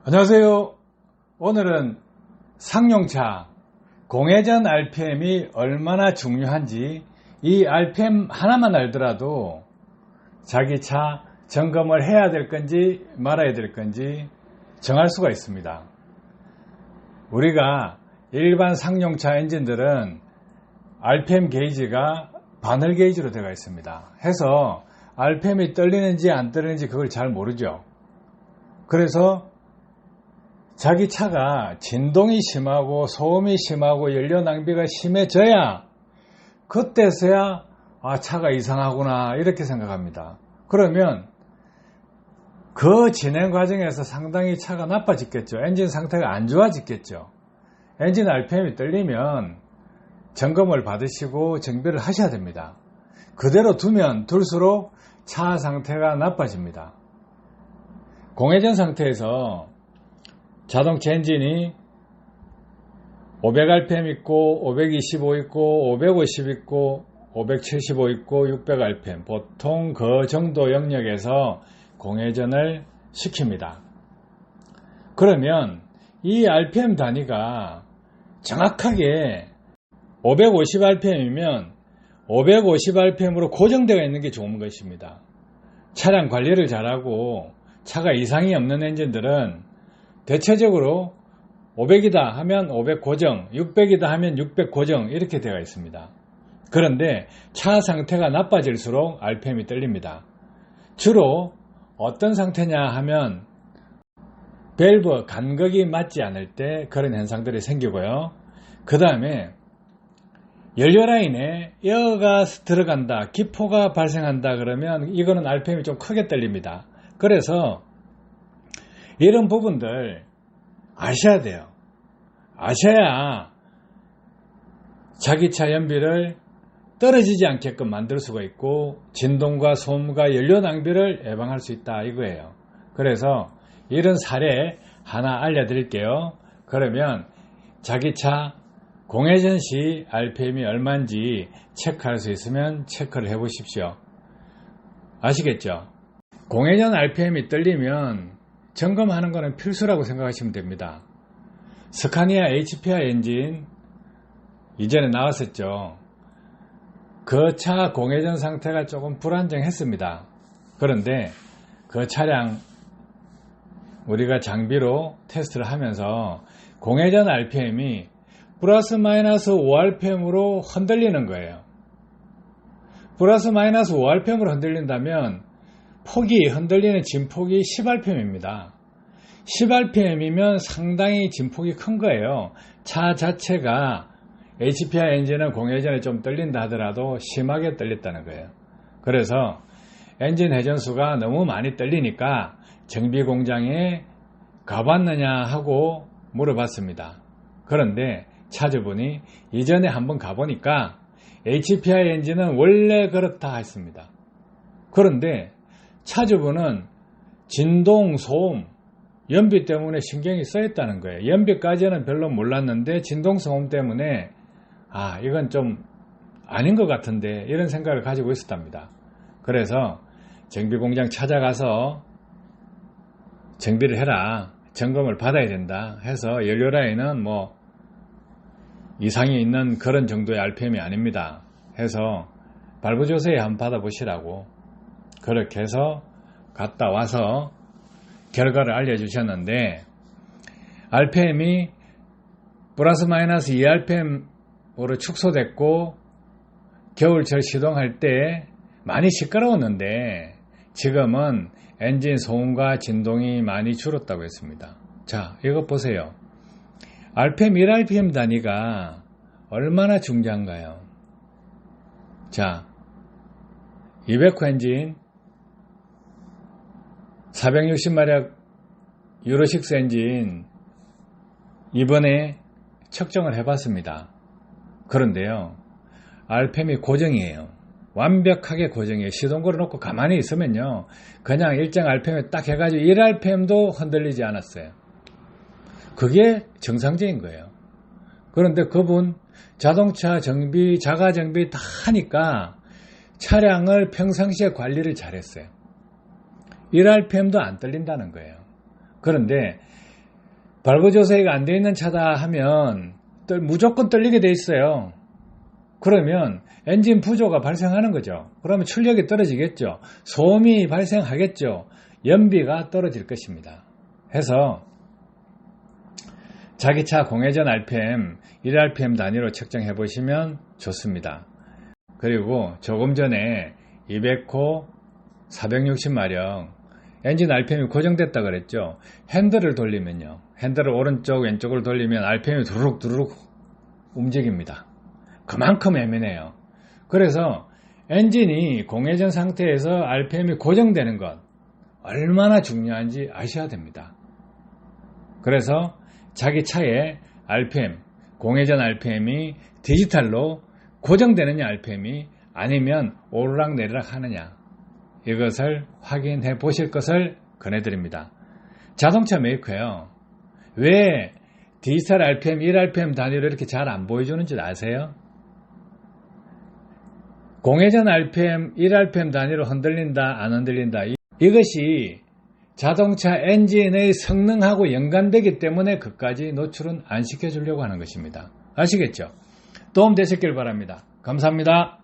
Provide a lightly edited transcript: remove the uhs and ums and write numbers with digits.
안녕하세요. 오늘은 상용차 공회전 RPM이 얼마나 중요한지, 이 RPM 하나만 알더라도 자기 차 점검을 해야 될 건지 말아야 될 건지 정할 수가 있습니다. 우리가 일반 상용차 엔진들은 RPM 게이지가 바늘 게이지로 되어 있습니다. 해서 RPM이 떨리는지 안 떨리는지 그걸 잘 모르죠. 그래서 자기 차가 진동이 심하고 소음이 심하고 연료 낭비가 심해져야 그때서야 차가 이상하구나 이렇게 생각합니다. 그러면 그 진행 과정에서 상당히 차가 나빠지겠죠. 엔진 상태가 안 좋아지겠죠. 엔진 RPM이 떨리면 점검을 받으시고 정비를 하셔야 됩니다. 그대로 두면 둘수록 차 상태가 나빠집니다. 공회전 상태에서 자동차 엔진이 500rpm 있고 525 있고 550 있고 575 있고 600rpm, 보통 그 정도 영역에서 공회전을 시킵니다. 그러면 이 rpm 단위가 정확하게 550rpm이면 550rpm으로 고정되어 있는 게 좋은 것입니다. 차량 관리를 잘하고 차가 이상이 없는 엔진들은 대체적으로 500이다 하면 500 고정, 600이다 하면 600 고정 이렇게 되어 있습니다. 그런데 차 상태가 나빠질수록 RPM이 떨립니다. 주로 어떤 상태냐 하면 밸브 간극이 맞지 않을 때 그런 현상들이 생기고요. 그 다음에 연료 라인에 에어가 들어간다, 기포가 발생한다 그러면 이거는 RPM이 좀 크게 떨립니다. 그래서 이런 부분들 아셔야 돼요. 아셔야 자기 차 연비를 떨어지지 않게끔 만들 수가 있고 진동과 소음과 연료 낭비를 예방할 수 있다 이거예요. 그래서 이런 사례 하나 알려드릴게요. 그러면 자기 차 공회전 시 RPM이 얼마인지 체크할 수 있으면 체크를 해 보십시오. 아시겠죠? 공회전 RPM이 떨리면 점검하는 것은 필수라고 생각하시면 됩니다. 스카니아 HPI 엔진 이전에 나왔었죠. 그 차 공회전 상태가 조금 불안정했습니다. 그런데 그 차량 우리가 장비로 테스트를 하면서 공회전 RPM이 플러스 마이너스 5rpm으로 흔들리는 거예요. 플러스 마이너스 5rpm으로 흔들린다면 흔들리는 진폭이 10rpm입니다. 10rpm이면 상당히 진폭이 큰 거예요. 차 자체가 HPI 엔진은 공회전에 좀 떨린다 하더라도 심하게 떨렸다는 거예요. 그래서 엔진 회전수가 너무 많이 떨리니까 정비 공장에 가봤느냐 하고 물어봤습니다. 그런데 차주분이 이전에 한번 가보니까 HPI 엔진은 원래 그렇다 했습니다. 그런데 차주분은 진동, 소음, 연비 때문에 신경이 쓰였다는 거예요. 연비까지는 별로 몰랐는데 진동, 소음 때문에 이건 좀 아닌 것 같은데 이런 생각을 가지고 있었답니다. 그래서 정비공장 찾아가서 정비를 해라, 점검을 받아야 된다 해서 연료 라인은 이상이 있는 그런 정도의 RPM이 아닙니다 해서 발부 조사에 한번 받아보시라고 그렇게 해서 갔다 와서 결과를 알려주셨는데, RPM이 플러스 마이너스 2rpm으로 축소됐고 겨울철 시동할 때 많이 시끄러웠는데 지금은 엔진 소음과 진동이 많이 줄었다고 했습니다. 자, 이것 보세요. RPM 1rpm 단위가 얼마나 중요한가요? 자, 200호 엔진 460마력 유로6 엔진 이번에 측정을 해봤습니다. 그런데요, RPM이 고정이에요. 완벽하게 고정이에요. 시동 걸어놓고 가만히 있으면요, 그냥 일정 RPM에 딱 해가지고 1rpm도 흔들리지 않았어요. 그게 정상적인 거예요. 그런데 그분 자동차 정비, 자가 정비 다 하니까 차량을 평상시에 관리를 잘했어요. 1rpm도 안 떨린다는 거예요. 그런데 발부조사가 안 되어 있는 차다 하면 무조건 떨리게 돼 있어요. 그러면 엔진 부조가 발생하는 거죠. 그러면 출력이 떨어지겠죠. 소음이 발생하겠죠. 연비가 떨어질 것입니다. 해서 자기 차 공회전 RPM 1rpm 단위로 측정해 보시면 좋습니다. 그리고 조금 전에 200호 460마력 엔진 RPM이 고정됐다 그랬죠. 핸들을 돌리면요. 핸들을 오른쪽 왼쪽으로 돌리면 RPM이 두루룩 움직입니다. 그만큼 예민해요. 그래서 엔진이 공회전 상태에서 RPM이 고정되는 것 얼마나 중요한지 아셔야 됩니다. 그래서 자기 차의 RPM, 공회전 RPM이 디지털로 고정되느냐 RPM이 아니면 오르락내리락 하느냐 이것을 확인해 보실 것을 권해드립니다. 자동차 메이커요. 왜 디지털 RPM, 1rpm 단위로 이렇게 잘 안 보여주는지 아세요? 공회전 RPM, 1rpm 단위로 흔들린다, 안 흔들린다. 이것이 자동차 엔진의 성능하고 연관되기 때문에 그까지 노출은 안 시켜주려고 하는 것입니다. 아시겠죠? 도움 되셨길 바랍니다. 감사합니다.